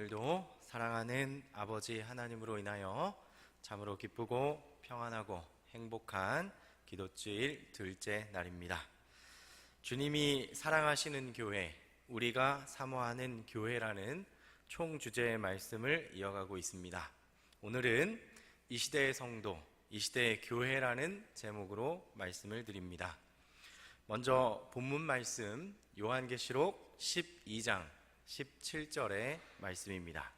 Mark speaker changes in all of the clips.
Speaker 1: 오늘도 사랑하는 아버지 하나님으로 인하여 참으로 기쁘고 평안하고 행복한 기도주일 둘째 날입니다. 주님이 사랑하시는 교회, 우리가 사모하는 교회라는 총주제의 말씀을 이어가고 있습니다. 오늘은 이 시대의 성도, 이 시대의 교회라는 제목으로 말씀을 드립니다. 먼저 본문 말씀 요한계시록 12장 17절의 말씀입니다.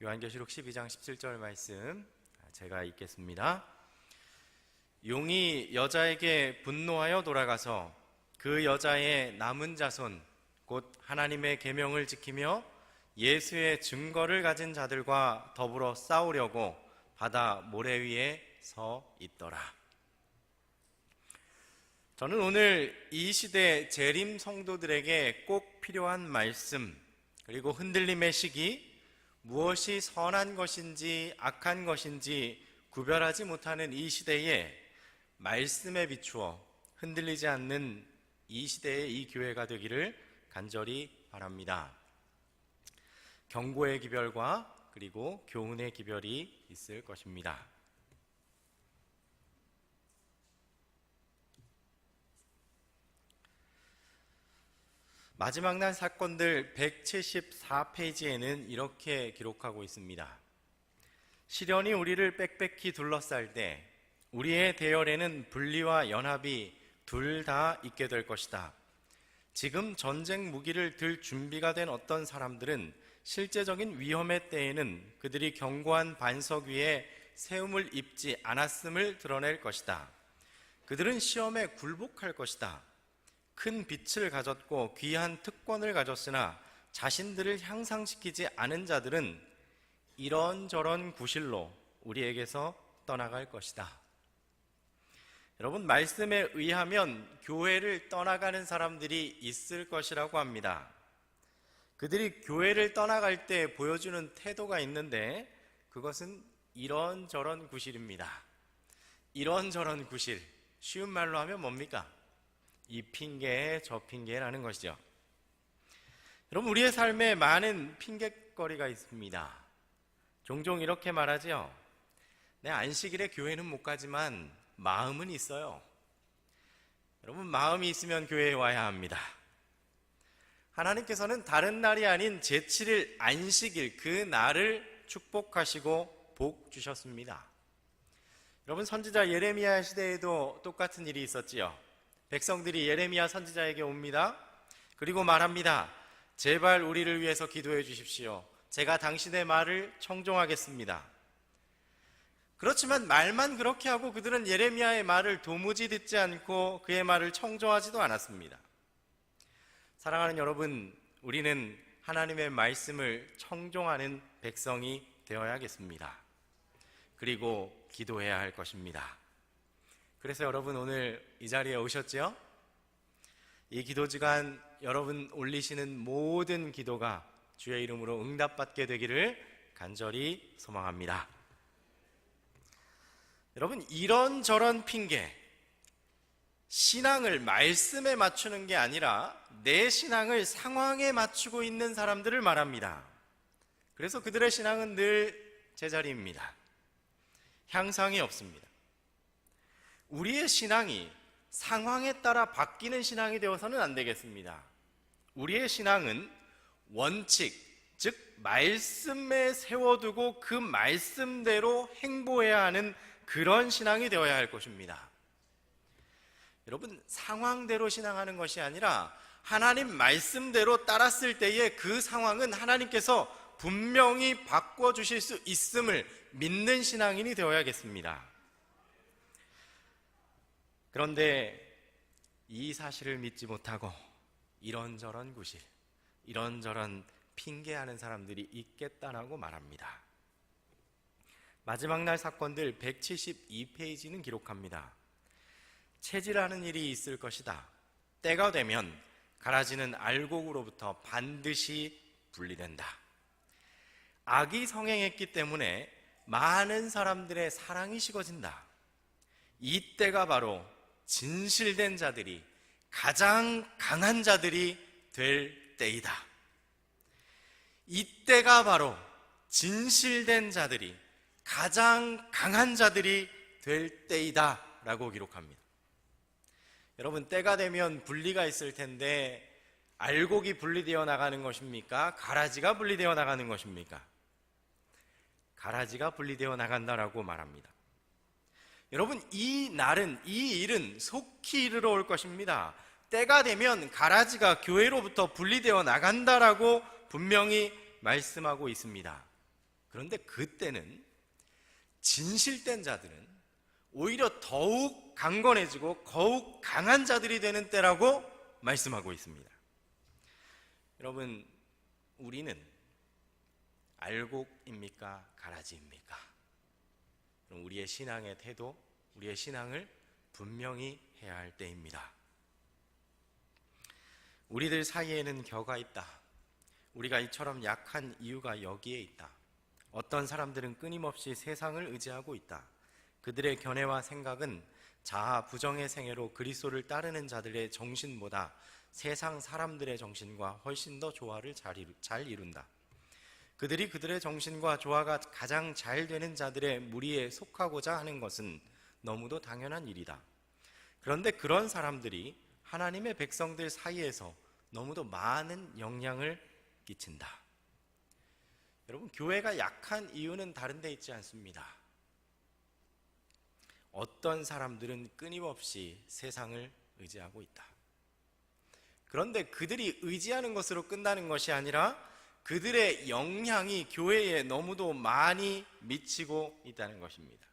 Speaker 1: 요한계시록 12장 17절 말씀 제가 읽겠습니다. 용이 여자에게 분노하여 돌아가서 그 여자의 남은 자손 곧 하나님의 계명을 지키며 예수의 증거를 가진 자들과 더불어 싸우려고 바다 모래 위에 서 있더라. 저는 오늘 이 시대 재림 성도들에게 꼭 필요한 말씀, 그리고 흔들림의 시기, 무엇이 선한 것인지 악한 것인지 구별하지 못하는 이 시대에 말씀에 비추어 흔들리지 않는 이 시대의 이 교회가 되기를 간절히 바랍니다. 경고의 기별과 그리고 교훈의 기별이 있을 것입니다. 마지막 날 사건들 174페이지에는 이렇게 기록하고 있습니다. 시련이 우리를 빽빽히 둘러쌀 때 우리의 대열에는 분리와 연합이 둘 다 있게 될 것이다. 지금 전쟁 무기를 들 준비가 된 어떤 사람들은 실제적인 위험의 때에는 그들이 견고한 반석 위에 세움을 입지 않았음을 드러낼 것이다. 그들은 시험에 굴복할 것이다. 큰 빛을 가졌고 귀한 특권을 가졌으나 자신들을 향상시키지 않은 자들은 이런저런 구실로 우리에게서 떠나갈 것이다. 여러분, 말씀에 의하면 교회를 떠나가는 사람들이 있을 것이라고 합니다. 그들이 교회를 떠나갈 때 보여주는 태도가 있는데 그것은 이런저런 구실입니다. 이런저런 구실, 쉬운 말로 하면 뭡니까? 이 핑계 저 핑계라는 것이죠. 여러분, 우리의 삶에 많은 핑계거리가 있습니다. 종종 이렇게 말하죠. 내 안식일에 교회는 못 가지만 마음은 있어요. 여러분, 마음이 있으면 교회에 와야 합니다. 하나님께서는 다른 날이 아닌 제7일 안식일 그 날을 축복하시고 복 주셨습니다. 여러분, 선지자 예레미야 시대에도 똑같은 일이 있었지요. 백성들이 예레미야 선지자에게 옵니다. 그리고 말합니다. 제발 우리를 위해서 기도해 주십시오. 제가 당신의 말을 청종하겠습니다. 그렇지만 말만 그렇게 하고 그들은 예레미야의 말을 도무지 듣지 않고 그의 말을 청종하지도 않았습니다. 사랑하는 여러분, 우리는 하나님의 말씀을 청종하는 백성이 되어야겠습니다. 그리고 기도해야 할 것입니다. 그래서 여러분, 오늘 이 자리에 오셨죠? 이 기도주간 여러분 올리시는 모든 기도가 주의 이름으로 응답받게 되기를 간절히 소망합니다. 여러분, 이런저런 핑계, 신앙을 말씀에 맞추는 게 아니라 내 신앙을 상황에 맞추고 있는 사람들을 말합니다. 그래서 그들의 신앙은 늘 제자리입니다. 향상이 없습니다. 우리의 신앙이 상황에 따라 바뀌는 신앙이 되어서는 안 되겠습니다. 우리의 신앙은 원칙, 즉 말씀에 세워두고 그 말씀대로 행보해야 하는 그런 신앙이 되어야 할 것입니다. 여러분, 상황대로 신앙하는 것이 아니라 하나님 말씀대로 따랐을 때에 그 상황은 하나님께서 분명히 바꿔주실 수 있음을 믿는 신앙인이 되어야겠습니다. 그런데 이 사실을 믿지 못하고 이런저런 구실, 이런저런 핑계하는 사람들이 있겠다라고 말합니다. 마지막 날 사건들 172페이지는 기록합니다. 체질하는 일이 있을 것이다. 때가 되면 가라지는 알곡으로부터 반드시 분리된다. 악이 성행했기 때문에 많은 사람들의 사랑이 식어진다. 이때가 바로 진실된 자들이, 가장 강한 자들이 될 때이다. 이때가 바로 진실된 자들이, 가장 강한 자들이 될 때이다 라고 기록합니다. 여러분, 때가 되면 분리가 있을 텐데 알곡이 분리되어 나가는 것입니까? 가라지가 분리되어 나가는 것입니까? 가라지가 분리되어 나간다라고 말합니다. 여러분, 이 날은, 이 일은 속히 이르러 올 것입니다. 때가 되면 가라지가 교회로부터 분리되어 나간다라고 분명히 말씀하고 있습니다. 그런데 그때는 진실된 자들은 오히려 더욱 강건해지고 더욱 강한 자들이 되는 때라고 말씀하고 있습니다. 여러분, 우리는 알곡입니까? 가라지입니까? 그럼 우리의 신앙의 태도, 우리의 신앙을 분명히 해야 할 때입니다. 우리들 사이에는 겨가 있다. 우리가 이처럼 약한 이유가 여기에 있다. 어떤 사람들은 끊임없이 세상을 의지하고 있다. 그들의 견해와 생각은 자아 부정의 생애로 그리스도를 따르는 자들의 정신보다 세상 사람들의 정신과 훨씬 더 조화를 잘 이룬다. 그들이 그들의 정신과 조화가 가장 잘 되는 자들의 무리에 속하고자 하는 것은 너무도 당연한 일이다. 그런데 그런 사람들이 하나님의 백성들 사이에서 너무도 많은 영향을 끼친다. 여러분, 교회가 약한 이유는 다른 데 있지 않습니다. 어떤 사람들은 끊임없이 세상을 의지하고 있다. 그런데 그들이 의지하는 것으로 끝나는 것이 아니라 그들의 영향이 교회에 너무도 많이 미치고 있다는 것입니다.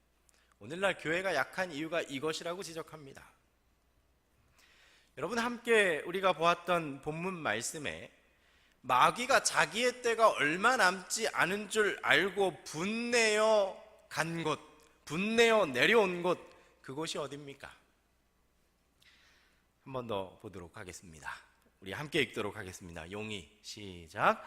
Speaker 1: 오늘날 교회가 약한 이유가 이것이라고 지적합니다. 여러분, 함께 우리가 보았던 본문 말씀에 마귀가 자기의 때가 얼마 남지 않은 줄 알고 분내어 간 곳, 분내어 내려온 곳, 그곳이 어디입니까? 한 번 더 보도록 하겠습니다. 우리 함께 읽도록 하겠습니다. 용이, 시작.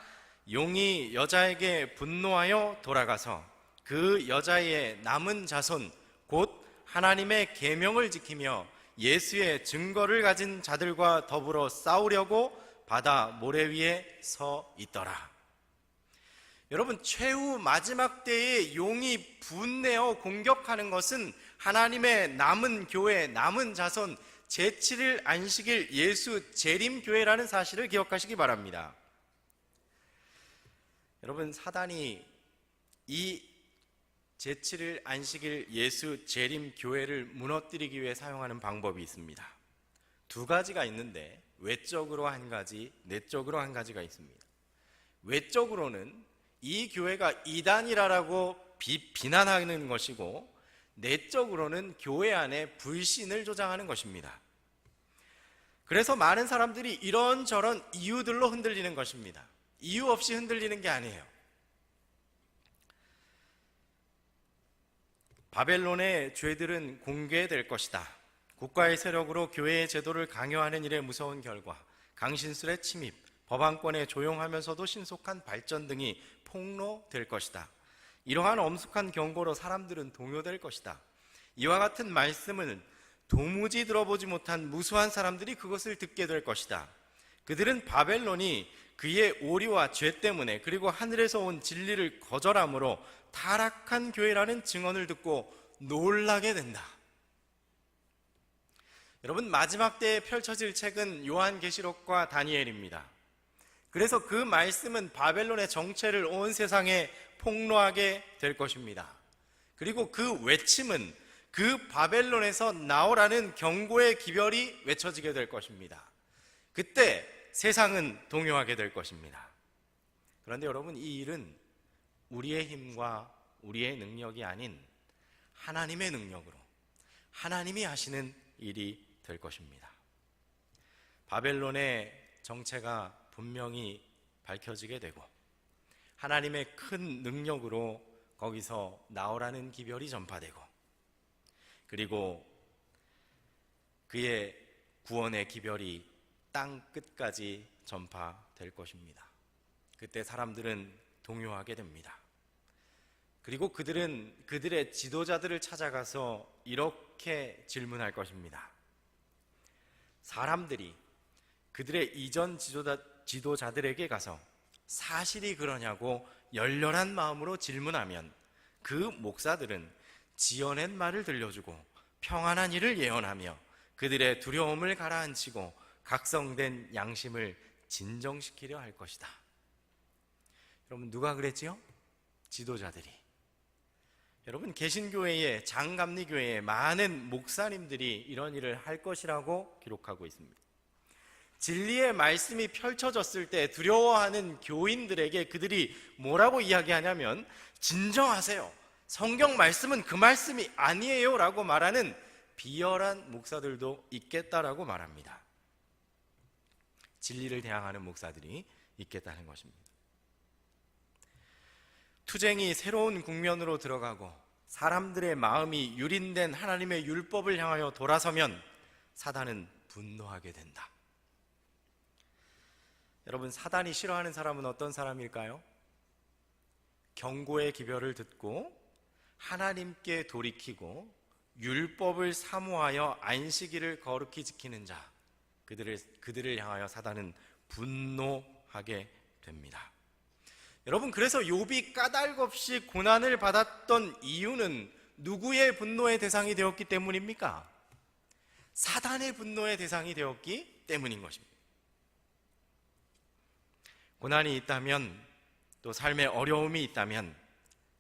Speaker 1: 용이 여자에게 분노하여 돌아가서 그 여자의 남은 자손 곧 하나님의 계명을 지키며 예수의 증거를 가진 자들과 더불어 싸우려고 바다 모래 위에 서 있더라. 여러분, 최후 마지막 때에 용이 분내어 공격하는 것은 하나님의 남은 교회, 남은 자손, 제7일 안식일 예수 재림교회라는 사실을 기억하시기 바랍니다. 여러분, 사단이 이 제7일 안식일 예수 재림교회를 무너뜨리기 위해 사용하는 방법이 있습니다. 두 가지가 있는데 외적으로 한 가지, 내적으로 한 가지가 있습니다. 외적으로는 이 교회가 이단이라고 비난하는 것이고, 내적으로는 교회 안에 불신을 조장하는 것입니다. 그래서 많은 사람들이 이런저런 이유들로 흔들리는 것입니다. 이유 없이 흔들리는 게 아니에요. 바벨론의 죄들은 공개될 것이다. 국가의 세력으로 교회의 제도를 강요하는 일의 무서운 결과, 강신술의 침입, 법안권의 조용하면서도 신속한 발전 등이 폭로될 것이다. 이러한 엄숙한 경고로 사람들은 동요될 것이다. 이와 같은 말씀을 도무지 들어보지 못한 무수한 사람들이 그것을 듣게 될 것이다. 그들은 바벨론이 그의 오류와 죄 때문에, 그리고 하늘에서 온 진리를 거절함으로 타락한 교회라는 증언을 듣고 놀라게 된다. 여러분, 마지막 때에 펼쳐질 책은 요한계시록과 다니엘입니다. 그래서 그 말씀은 바벨론의 정체를 온 세상에 폭로하게 될 것입니다. 그리고 그 외침은 그 바벨론에서 나오라는 경고의 기별이 외쳐지게 될 것입니다. 그때 세상은 동요하게 될 것입니다. 그런데 여러분, 이 일은 우리의 힘과 우리의 능력이 아닌 하나님의 능력으로, 하나님이 하시는 일이 될 것입니다. 바벨론의 정체가 분명히 밝혀지게 되고, 하나님의 큰 능력으로 거기서 나오라는 기별이 전파되고, 그리고 그의 구원의 기별이 땅 끝까지 전파될 것입니다. 그때 사람들은 동요하게 됩니다. 그리고 그들은 그들의 지도자들을 찾아가서 이렇게 질문할 것입니다. 사람들이 그들의 이전 지도자들에게 가서 사실이 그러냐고 열렬한 마음으로 질문하면 그 목사들은 지어낸 말을 들려주고 평안한 일을 예언하며 그들의 두려움을 가라앉히고 각성된 양심을 진정시키려 할 것이다. 여러분, 누가 그랬지요? 지도자들이. 여러분, 개신교회에, 장감리교회에 많은 목사님들이 이런 일을 할 것이라고 기록하고 있습니다. 진리의 말씀이 펼쳐졌을 때 두려워하는 교인들에게 그들이 뭐라고 이야기하냐면, 진정하세요, 성경 말씀은 그 말씀이 아니에요 라고 말하는 비열한 목사들도 있겠다라고 말합니다. 진리를 대항하는 목사들이 있겠다는 것입니다. 투쟁이 새로운 국면으로 들어가고 사람들의 마음이 유린된 하나님의 율법을 향하여 돌아서면 사단은 분노하게 된다. 여러분, 사단이 싫어하는 사람은 어떤 사람일까요? 경고의 기별을 듣고 하나님께 돌이키고 율법을 사모하여 안식일을 거룩히 지키는 자, 그들을 향하여 사단은 분노하게 됩니다. 여러분, 그래서 욥이 까닭없이 고난을 받았던 이유는 누구의 분노의 대상이 되었기 때문입니까? 사단의 분노의 대상이 되었기 때문인 것입니다. 고난이 있다면, 또 삶의 어려움이 있다면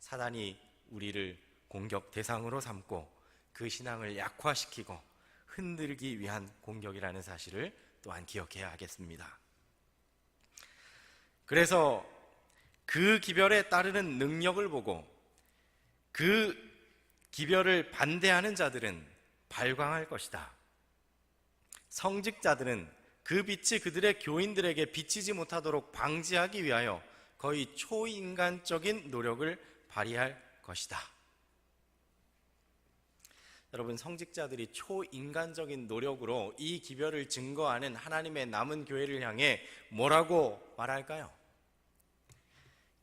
Speaker 1: 사단이 우리를 공격 대상으로 삼고 그 신앙을 약화시키고 흔들기 위한 공격이라는 사실을 또한 기억해야 하겠습니다. 그래서 그 기별에 따르는 능력을 보고 그 기별을 반대하는 자들은 발광할 것이다. 성직자들은 그 빛이 그들의 교인들에게 비치지 못하도록 방지하기 위하여 거의 초인간적인 노력을 발휘할 것이다. 여러분, 성직자들이 초인간적인 노력으로 이 기별을 증거하는 하나님의 남은 교회를 향해 뭐라고 말할까요?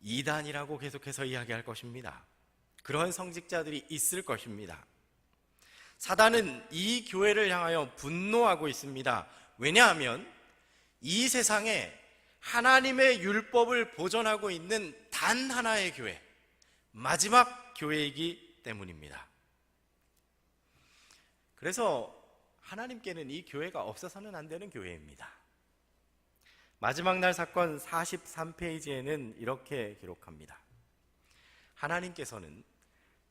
Speaker 1: 이단이라고 계속해서 이야기할 것입니다. 그런 성직자들이 있을 것입니다. 사단은 이 교회를 향하여 분노하고 있습니다. 왜냐하면 이 세상에 하나님의 율법을 보존하고 있는 단 하나의 교회, 마지막 교회이기 때문입니다. 그래서 하나님께는 이 교회가 없어서는 안 되는 교회입니다. 마지막 날 사건 43페이지에는 이렇게 기록합니다. 하나님께서는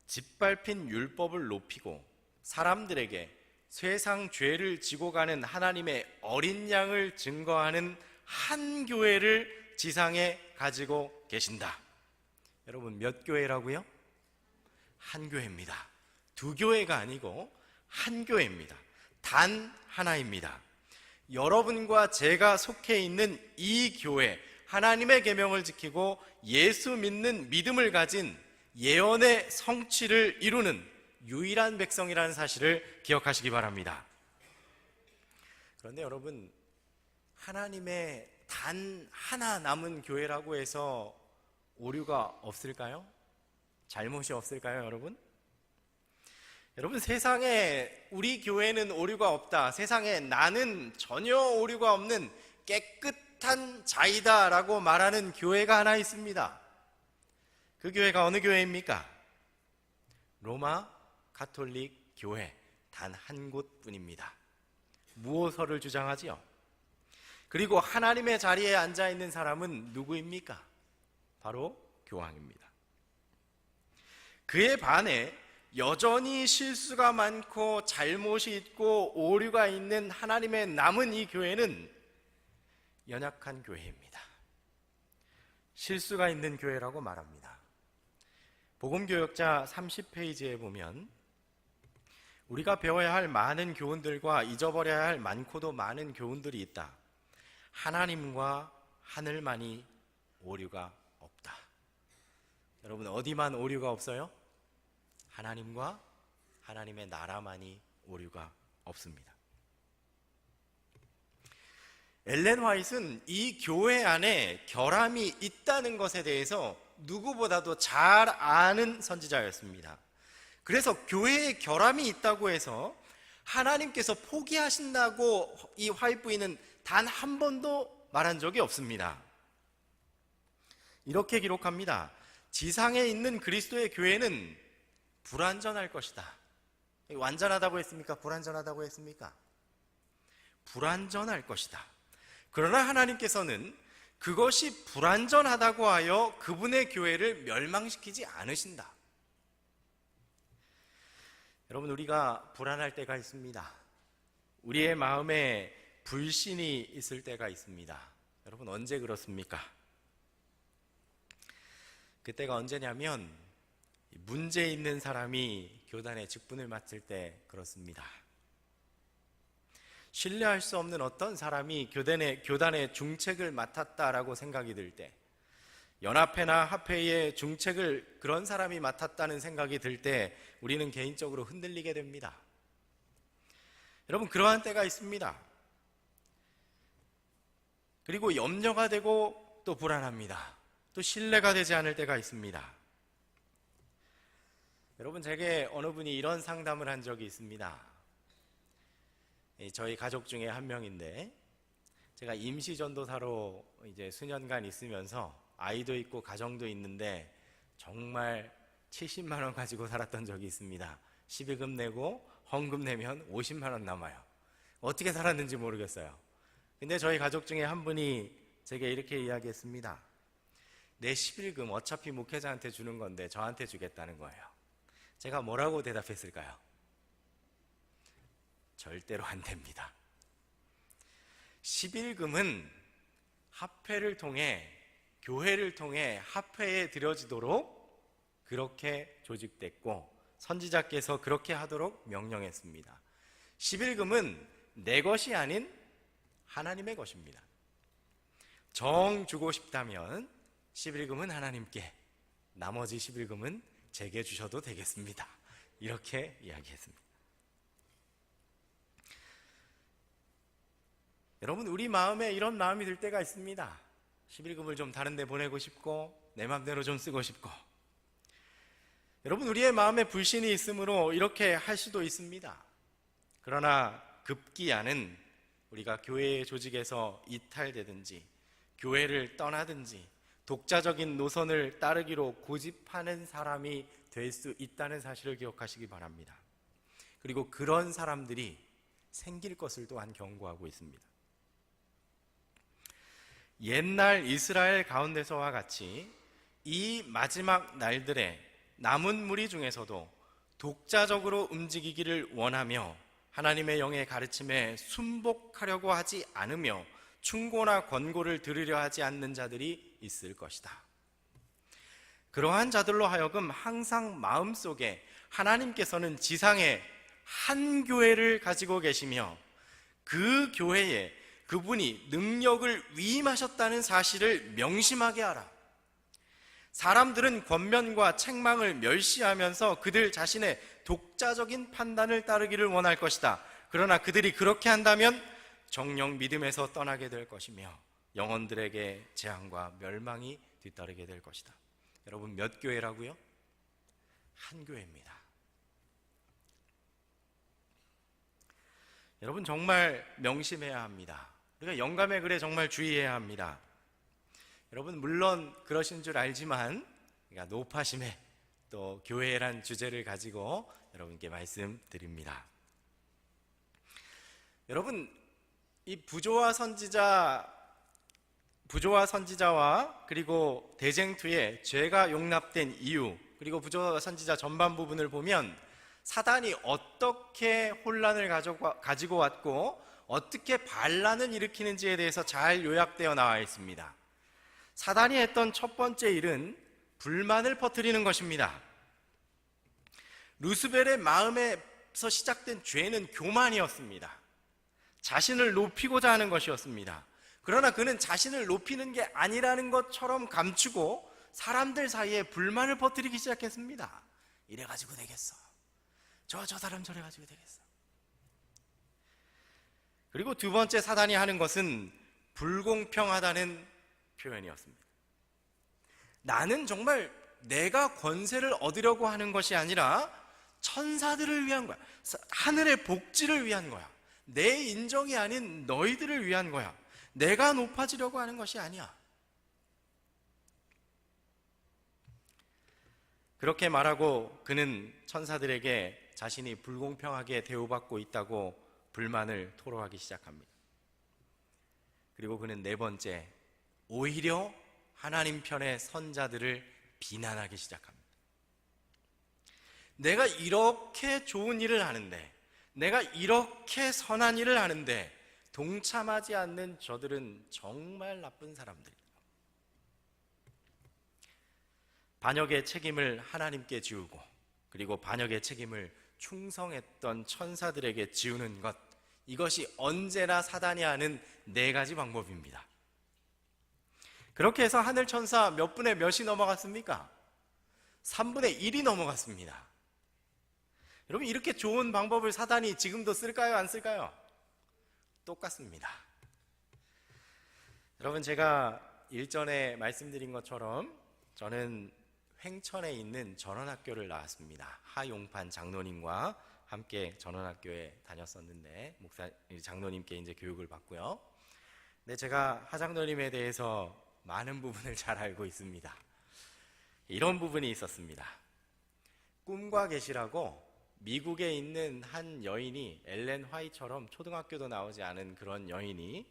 Speaker 1: 짓밟힌 율법을 높이고 사람들에게 세상 죄를 지고 가는 하나님의 어린 양을 증거하는 한 교회를 지상에 가지고 계신다. 여러분, 몇 교회라고요? 한 교회입니다. 두 교회가 아니고 한 교회입니다. 단 하나입니다. 여러분과 제가 속해 있는 이 교회, 하나님의 계명을 지키고 예수 믿는 믿음을 가진 예언의 성취를 이루는 유일한 백성이라는 사실을 기억하시기 바랍니다. 그런데 여러분, 하나님의 단 하나 남은 교회라고 해서 오류가 없을까요? 잘못이 없을까요, 여러분? 여러분, 세상에 우리 교회는 오류가 없다, 세상에 나는 전혀 오류가 없는 깨끗한 자이다라고 말하는 교회가 하나 있습니다. 그 교회가 어느 교회입니까? 로마 가톨릭 교회 단 한 곳뿐입니다. 무오서를 주장하지요. 그리고 하나님의 자리에 앉아있는 사람은 누구입니까? 바로 교황입니다. 그에 반해 여전히 실수가 많고 잘못이 있고 오류가 있는 하나님의 남은 이 교회는 연약한 교회입니다. 실수가 있는 교회라고 말합니다. 복음교역자 30페이지에 보면 우리가 배워야 할 많은 교훈들과 잊어버려야 할 많고도 많은 교훈들이 있다. 하나님과 하늘만이 오류가 없다. 여러분, 어디만 오류가 없어요? 하나님과 하나님의 나라만이 오류가 없습니다. 엘렌 화이트는 이 교회 안에 결함이 있다는 것에 대해서 누구보다도 잘 아는 선지자였습니다. 그래서 교회에 결함이 있다고 해서 하나님께서 포기하신다고 이 화이트 부인은 단 한 번도 말한 적이 없습니다. 이렇게 기록합니다. 지상에 있는 그리스도의 교회는 불완전할 것이다. 완전하다고 했습니까? 불완전하다고 했습니까? 불완전할 것이다. 그러나 하나님께서는 그것이 불완전하다고 하여 그분의 교회를 멸망시키지 않으신다. 여러분, 우리가 불안할 때가 있습니다. 우리의 마음에 불신이 있을 때가 있습니다. 여러분, 언제 그렇습니까? 그때가 언제냐면 문제 있는 사람이 교단의 직분을 맡을 때 그렇습니다. 신뢰할 수 없는 어떤 사람이 교단의 중책을 맡았다라고 생각이 들 때, 연합회나 합회의 중책을 그런 사람이 맡았다는 생각이 들 때 우리는 개인적으로 흔들리게 됩니다. 여러분, 그러한 때가 있습니다. 그리고 염려가 되고 또 불안합니다. 또 신뢰가 되지 않을 때가 있습니다. 여러분, 제게 어느 분이 이런 상담을 한 적이 있습니다. 저희 가족 중에 한 명인데, 제가 임시 전도사로 이제 수년간 있으면서 아이도 있고 가정도 있는데 정말 70만 원 가지고 살았던 적이 있습니다. 12금 내고 헌금 내면 50만 원 남아요. 어떻게 살았는지 모르겠어요. 근데 저희 가족 중에 한 분이 제게 이렇게 이야기했습니다. 내 11금 어차피 목회자한테 주는 건데 저한테 주겠다는 거예요. 제가 뭐라고 대답했을까요? 절대로 안 됩니다. 11금은 합회를 통해, 교회를 통해 합회에 드려지도록 그렇게 조직됐고 선지자께서 그렇게 하도록 명령했습니다. 11금은 내 것이 아닌 하나님의 것입니다. 정 주고 싶다면 11금은 하나님께, 나머지 11금은 제게 주셔도 되겠습니다. 이렇게 이야기했습니다. 여러분, 우리 마음에 이런 마음이 들 때가 있습니다. 11금을 좀 다른 데 보내고 싶고 내 마음대로 좀 쓰고 싶고. 여러분, 우리의 마음에 불신이 있으므로 이렇게 할 수도 있습니다. 그러나 급기야는 우리가 교회의 조직에서 이탈되든지 교회를 떠나든지 독자적인 노선을 따르기로 고집하는 사람이 될 수 있다는 사실을 기억하시기 바랍니다. 그리고 그런 사람들이 생길 것을 또한 경고하고 있습니다. 옛날 이스라엘 가운데서와 같이 이 마지막 날들에 남은 무리 중에서도 독자적으로 움직이기를 원하며 하나님의 영의 가르침에 순복하려고 하지 않으며 충고나 권고를 들으려 하지 않는 자들이 있을 것이다. 그러한 자들로 하여금 항상 마음속에 하나님께서는 지상에 한 교회를 가지고 계시며 그 교회에 그분이 능력을 위임하셨다는 사실을 명심하게 하라. 사람들은 권면과 책망을 멸시하면서 그들 자신의 독자적인 판단을 따르기를 원할 것이다. 그러나 그들이 그렇게 한다면 정녕 믿음에서 떠나게 될 것이며 영혼들에게 재앙과 멸망이 뒤따르게 될 것이다. 여러분, 몇 교회라고요? 한 교회입니다. 여러분, 정말 명심해야 합니다. 우리가 영감의 글에 정말 주의해야 합니다. 여러분, 물론 그러신 줄 알지만 노파심에 또 교회란 주제를 가지고 여러분께 말씀드립니다. 여러분, 이 부조와 선지자와 그리고 대쟁투에 죄가 용납된 이유, 그리고 부조와 선지자 전반 부분을 보면 사단이 어떻게 혼란을 가지고 왔고 어떻게 반란을 일으키는지에 대해서 잘 요약되어 나와 있습니다. 사단이 했던 첫 번째 일은 불만을 퍼뜨리는 것입니다. 루스벨의 마음에서 시작된 죄는 교만이었습니다. 자신을 높이고자 하는 것이었습니다. 그러나 그는 자신을 높이는 게 아니라는 것처럼 감추고 사람들 사이에 불만을 퍼뜨리기 시작했습니다. 이래가지고 되겠어. 저 사람 저래가지고 되겠어. 그리고 두 번째 사단이 하는 것은 불공평하다는 표현이었습니다. 나는 정말 내가 권세를 얻으려고 하는 것이 아니라 천사들을 위한 거야. 하늘의 복지를 위한 거야. 내 인정이 아닌 너희들을 위한 거야. 내가 높아지려고 하는 것이 아니야. 그렇게 말하고 그는 천사들에게 자신이 불공평하게 대우받고 있다고 불만을 토로하기 시작합니다. 그리고 그는 네 번째, 오히려 하나님 편의 선자들을 비난하기 시작합니다. 내가 이렇게 좋은 일을 하는데, 내가 이렇게 선한 일을 하는데 동참하지 않는 저들은 정말 나쁜 사람들이다. 반역의 책임을 하나님께 지우고, 그리고 반역의 책임을 충성했던 천사들에게 지우는 것, 이것이 언제나 사단이 하는 네 가지 방법입니다. 그렇게 해서 하늘 천사 몇 분의 몇이 넘어갔습니까? 3분의 1이 넘어갔습니다. 여러분, 이렇게 좋은 방법을 사단이 지금도 쓸까요? 안 쓸까요? 똑같습니다. 여러분, 제가 일전에 말씀드린 것처럼 저는 횡천에 있는 전원학교를 나왔습니다. 하용판 장로님과 함께 전원학교에 다녔었는데, 장로님께 이제 교육을 받고요. 근데 제가 하 장로님에 대해서 많은 부분을 잘 알고 있습니다. 이런 부분이 있었습니다. 꿈과 계시라고 미국에 있는 한 여인이, 엘렌 화이처럼 초등학교도 나오지 않은 그런 여인이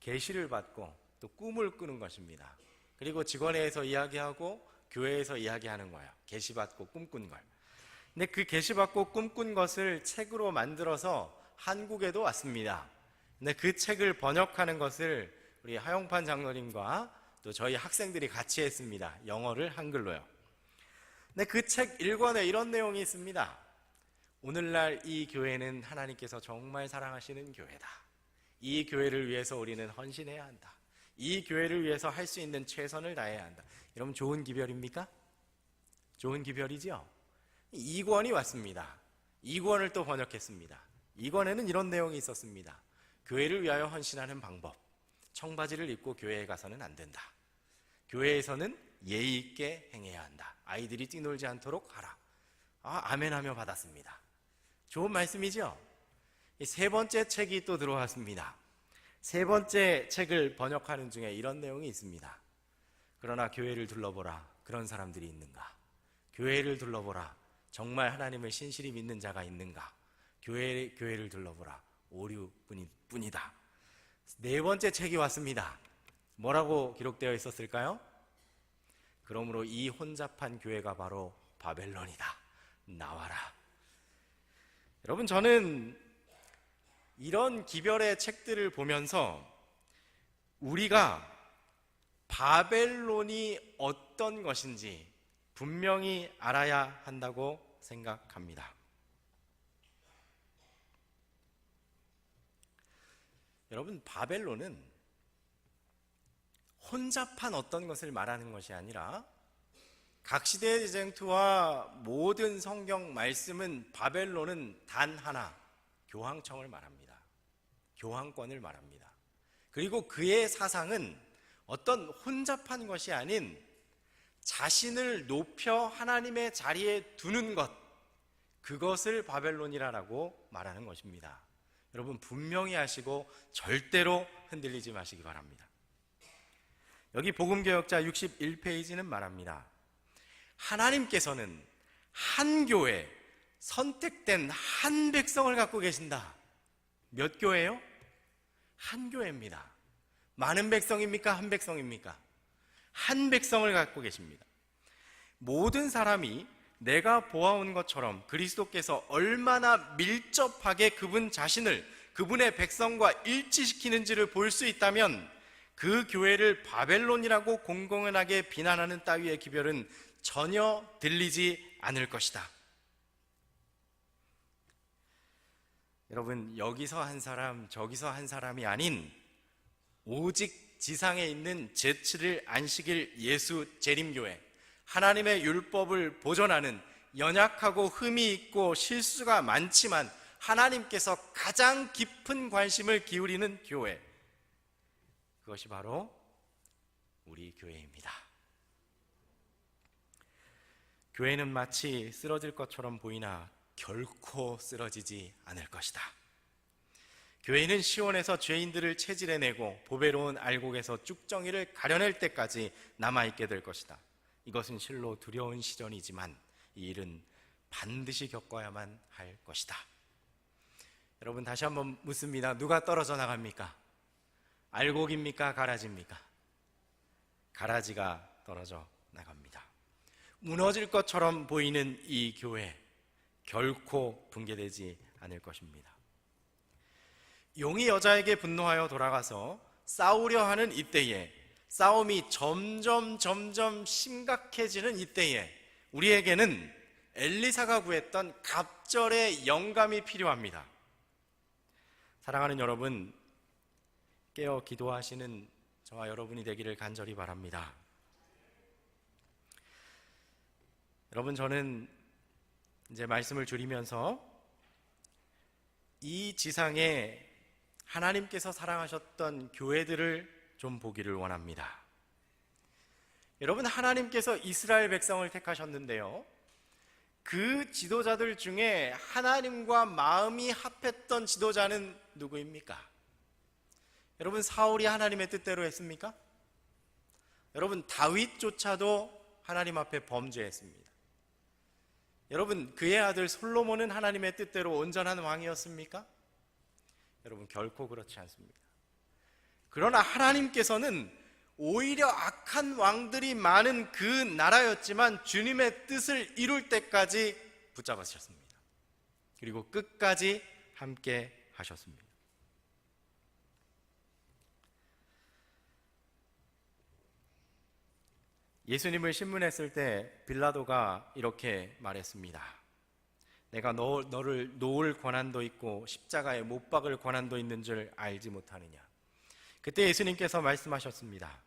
Speaker 1: 계시를 받고 또 꿈을 꾸는 것입니다. 그리고 직원회에서 이야기하고 교회에서 이야기하는 거예요. 계시 받고 꿈꾼 걸. 근데 그 계시 받고 꿈꾼 것을 책으로 만들어서 한국에도 왔습니다. 근데 그 책을 번역하는 것을 우리 하용판 장로님과 또 저희 학생들이 같이 했습니다. 영어를 한글로요. 근데 그 책 1권에 이런 내용이 있습니다. 오늘날 이 교회는 하나님께서 정말 사랑하시는 교회다. 이 교회를 위해서 우리는 헌신해야 한다. 이 교회를 위해서 할 수 있는 최선을 다해야 한다. 여러분, 좋은 기별입니까? 좋은 기별이죠? 2권이 왔습니다. 2권을 또 번역했습니다. 2권에는 이런 내용이 있었습니다. 교회를 위하여 헌신하는 방법. 청바지를 입고 교회에 가서는 안 된다. 교회에서는 예의 있게 행해야 한다. 아이들이 뛰놀지 않도록 하라. 아멘하며 받았습니다. 좋은 말씀이죠? 이 세 번째 책이 또 들어왔습니다. 세 번째 책을 번역하는 중에 이런 내용이 있습니다. 그러나 교회를 둘러보라. 그런 사람들이 있는가? 교회를 둘러보라. 정말 하나님을 신실히 믿는 자가 있는가? 교회를 둘러보라. 오류뿐이다. 네 번째 책이 왔습니다. 뭐라고 기록되어 있었을까요? 그러므로 이 혼잡한 교회가 바로 바벨론이다. 나와라. 여러분, 저는 이런 기별의 책들을 보면서 우리가 바벨론이 어떤 것인지 분명히 알아야 한다고 생각합니다. 여러분, 바벨론은 혼잡한 어떤 것을 말하는 것이 아니라 각 시대의 지쟁투와 모든 성경 말씀은 바벨론은 단 하나, 교황청을 말합니다. 교황권을 말합니다. 그리고 그의 사상은 어떤 혼잡한 것이 아닌 자신을 높여 하나님의 자리에 두는 것, 그것을 바벨론이라고 말하는 것입니다. 여러분, 분명히 아시고 절대로 흔들리지 마시기 바랍니다. 여기 복음개혁자 61페이지는 말합니다. 하나님께서는 한 교회, 선택된 한 백성을 갖고 계신다. 몇 교회요? 한 교회입니다. 많은 백성입니까? 한 백성입니까? 한 백성을 갖고 계십니다. 모든 사람이 내가 보아온 것처럼 그리스도께서 얼마나 밀접하게 그분 자신을 그분의 백성과 일치시키는지를 볼 수 있다면 그 교회를 바벨론이라고 공공연하게 비난하는 따위의 기별은 전혀 들리지 않을 것이다. 여러분, 여기서 한 사람, 저기서 한 사람이 아닌 오직 지상에 있는 제7일 안식일 예수 재림교회, 하나님의 율법을 보존하는 연약하고 흠이 있고 실수가 많지만 하나님께서 가장 깊은 관심을 기울이는 교회, 그것이 바로 우리 교회입니다. 교회는 마치 쓰러질 것처럼 보이나 결코 쓰러지지 않을 것이다. 교회는 시온에서 죄인들을 체질해내고 보배로운 알곡에서 쭉정이를 가려낼 때까지 남아있게 될 것이다. 이것은 실로 두려운 시전이지만 이 일은 반드시 겪어야만 할 것이다. 여러분, 다시 한번 묻습니다. 누가 떨어져 나갑니까? 알곡입니까? 가라지입니까? 가라지가 떨어져 나갑니다. 무너질 것처럼 보이는 이 교회, 결코 붕괴되지 않을 것입니다. 용이 여자에게 분노하여 돌아가서 싸우려 하는 이때에, 싸움이 점점 심각해지는 이때에 우리에게는 엘리사가 구했던 갑절의 영감이 필요합니다. 사랑하는 여러분, 깨어 기도하시는 저와 여러분이 되기를 간절히 바랍니다. 여러분, 저는 이제 말씀을 줄이면서 이 지상에 하나님께서 사랑하셨던 교회들을 좀 보기를 원합니다. 여러분, 하나님께서 이스라엘 백성을 택하셨는데요, 그 지도자들 중에 하나님과 마음이 합했던 지도자는 누구입니까? 여러분, 사울이 하나님의 뜻대로 했습니까? 여러분, 다윗조차도 하나님 앞에 범죄했습니다. 여러분, 그의 아들 솔로몬은 하나님의 뜻대로 온전한 왕이었습니까? 여러분, 결코 그렇지 않습니다. 그러나 하나님께서는 오히려 악한 왕들이 많은 그 나라였지만 주님의 뜻을 이룰 때까지 붙잡으셨습니다. 그리고 끝까지 함께 하셨습니다. 예수님을 신문했을 때 빌라도가 이렇게 말했습니다. 내가 너를 놓을 권한도 있고 십자가에 못 박을 권한도 있는 줄 알지 못하느냐. 그때 예수님께서 말씀하셨습니다.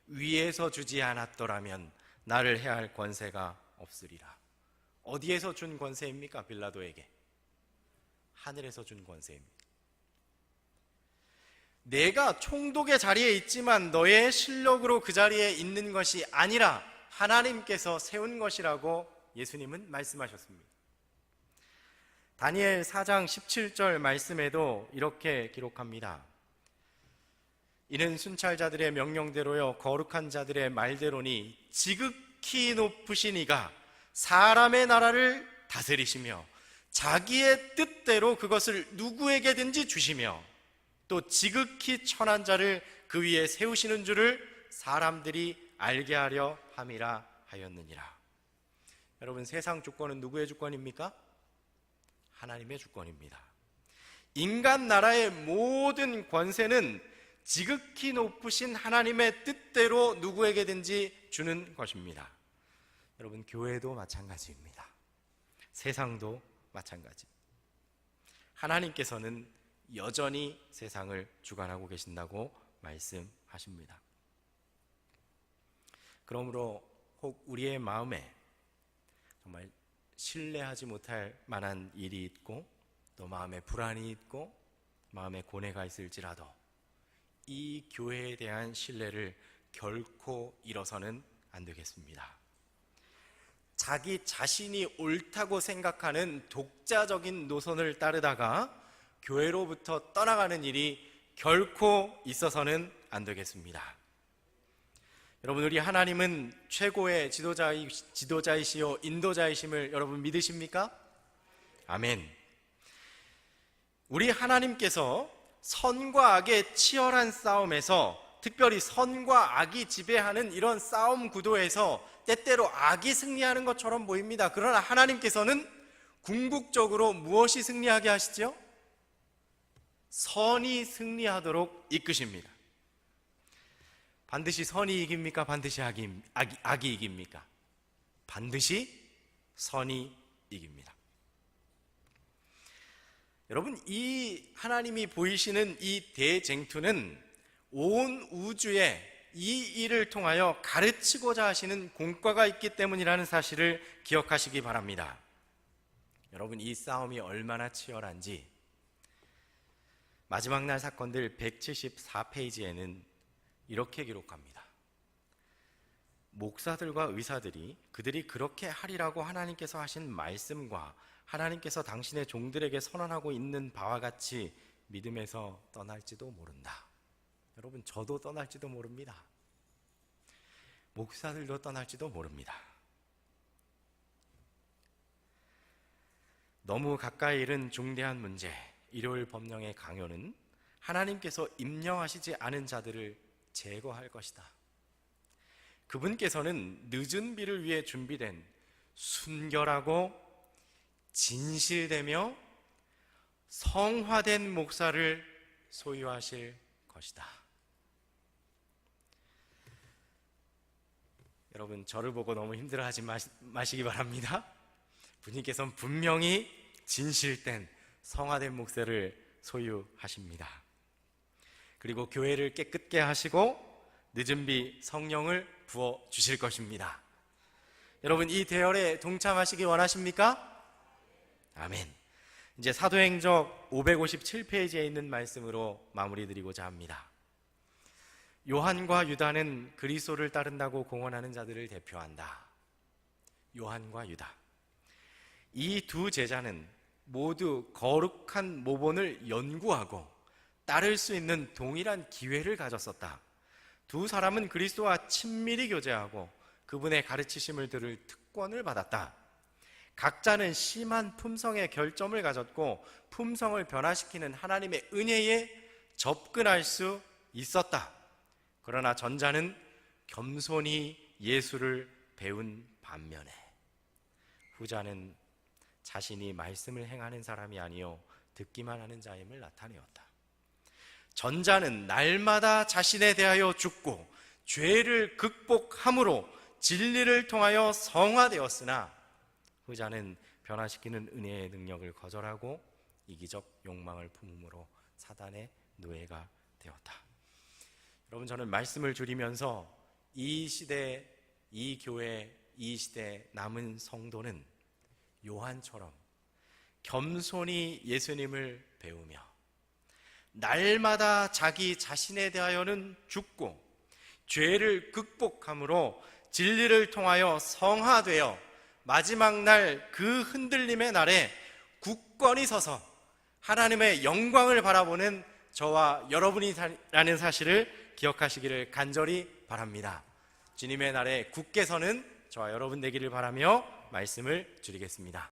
Speaker 1: 위에서 주지 않았더라면 나를 해할 권세가 없으리라. 어디에서 준 권세입니까? 빌라도에게 하늘에서 준 권세입니다. 내가 총독의 자리에 있지만 너의 실력으로 그 자리에 있는 것이 아니라 하나님께서 세운 것이라고 예수님은 말씀하셨습니다. 다니엘 4장 17절 말씀에도 이렇게 기록합니다. 이는 순찰자들의 명령대로요 거룩한 자들의 말대로니 지극히 높으신 이가 사람의 나라를 다스리시며 자기의 뜻대로 그것을 누구에게든지 주시며 또 지극히 천한 자를 그 위에 세우시는 줄을 사람들이 알게 하려 함이라 하였느니라. 여러분, 세상 주권은 누구의 주권입니까? 하나님의 주권입니다. 인간 나라의 모든 권세는 지극히 높으신 하나님의 뜻대로 누구에게든지 주는 것입니다. 여러분, 교회도 마찬가지입니다. 세상도 마찬가지입니다. 하나님께서는 여전히 세상을 주관하고 계신다고 말씀하십니다. 그러므로 혹 우리의 마음에 정말 신뢰하지 못할 만한 일이 있고 또 마음에 불안이 있고 마음에 고뇌가 있을지라도 이 교회에 대한 신뢰를 결코 잃어서는 안 되겠습니다. 자기 자신이 옳다고 생각하는 독자적인 노선을 따르다가 교회로부터 떠나가는 일이 결코 있어서는 안 되겠습니다. 여러분, 우리 하나님은 최고의 지도자이시요 인도자이심을 여러분 믿으십니까? 아멘. 우리 하나님께서 선과 악의 치열한 싸움에서, 특별히 선과 악이 지배하는 이런 싸움 구도에서 때때로 악이 승리하는 것처럼 보입니다. 그러나 하나님께서는 궁극적으로 무엇이 승리하게 하시죠? 선이 승리하도록 이끄십니다. 반드시 선이 이깁니까? 반드시 악이 이깁니까? 반드시 선이 이깁니다. 여러분, 이 하나님이 보이시는 이 대쟁투는 온 우주에 이 일을 통하여 가르치고자 하시는 공과가 있기 때문이라는 사실을 기억하시기 바랍니다. 여러분, 이 싸움이 얼마나 치열한지 마지막 날 사건들 174페이지에는 이렇게 기록합니다. 목사들과 의사들이 그들이 그렇게 하리라고 하나님께서 하신 말씀과 하나님께서 당신의 종들에게 선언하고 있는 바와 같이 믿음에서 떠날지도 모른다. 여러분, 저도 떠날지도 모릅니다. 목사들도 떠날지도 모릅니다. 너무 가까이 이른 중대한 문제, 일요일 법령의 강요는 하나님께서 임명하시지 않은 자들을 제거할 것이다. 그분께서는 늦은 비를 위해 준비된 순결하고 진실되며 성화된 목사를 소유하실 것이다. 여러분, 저를 보고 너무 힘들어하지 마시기 바랍니다. 분님께서는 분명히 진실된 성화된 목사를 소유하십니다. 그리고 교회를 깨끗게 하시고 늦은 비 성령을 부어 주실 것입니다. 여러분, 이 대열에 동참하시기 원하십니까? 아멘. 이제 사도행적 557페이지에 있는 말씀으로 마무리 드리고자 합니다. 요한과 유다는 그리스도를 따른다고 공언하는 자들을 대표한다. 요한과 유다, 이 두 제자는 모두 거룩한 모본을 연구하고 따를 수 있는 동일한 기회를 가졌었다. 두 사람은 그리스도와 친밀히 교제하고 그분의 가르치심을 들을 특권을 받았다. 각자는 심한 품성의 결점을 가졌고 품성을 변화시키는 하나님의 은혜에 접근할 수 있었다. 그러나 전자는 겸손히 예수를 배운 반면에 후자는 자신이 말씀을 행하는 사람이 아니요 듣기만 하는 자임을 나타내었다. 전자는 날마다 자신에 대하여 죽고 죄를 극복함으로 진리를 통하여 성화되었으나 후자는 변화시키는 은혜의 능력을 거절하고 이기적 욕망을 품음으로 사단의 노예가 되었다. 여러분, 저는 말씀을 줄이면서 이 시대, 이 교회, 이 시대 남은 성도는 요한처럼 겸손히 예수님을 배우며 날마다 자기 자신에 대하여는 죽고 죄를 극복함으로 진리를 통하여 성화되어 마지막 날 그 흔들림의 날에 굳건히 서서 하나님의 영광을 바라보는 저와 여러분이라는 사실을 기억하시기를 간절히 바랍니다. 주님의 날에 굳게 서는 저와 여러분 되기를 바라며 말씀을 줄이겠습니다.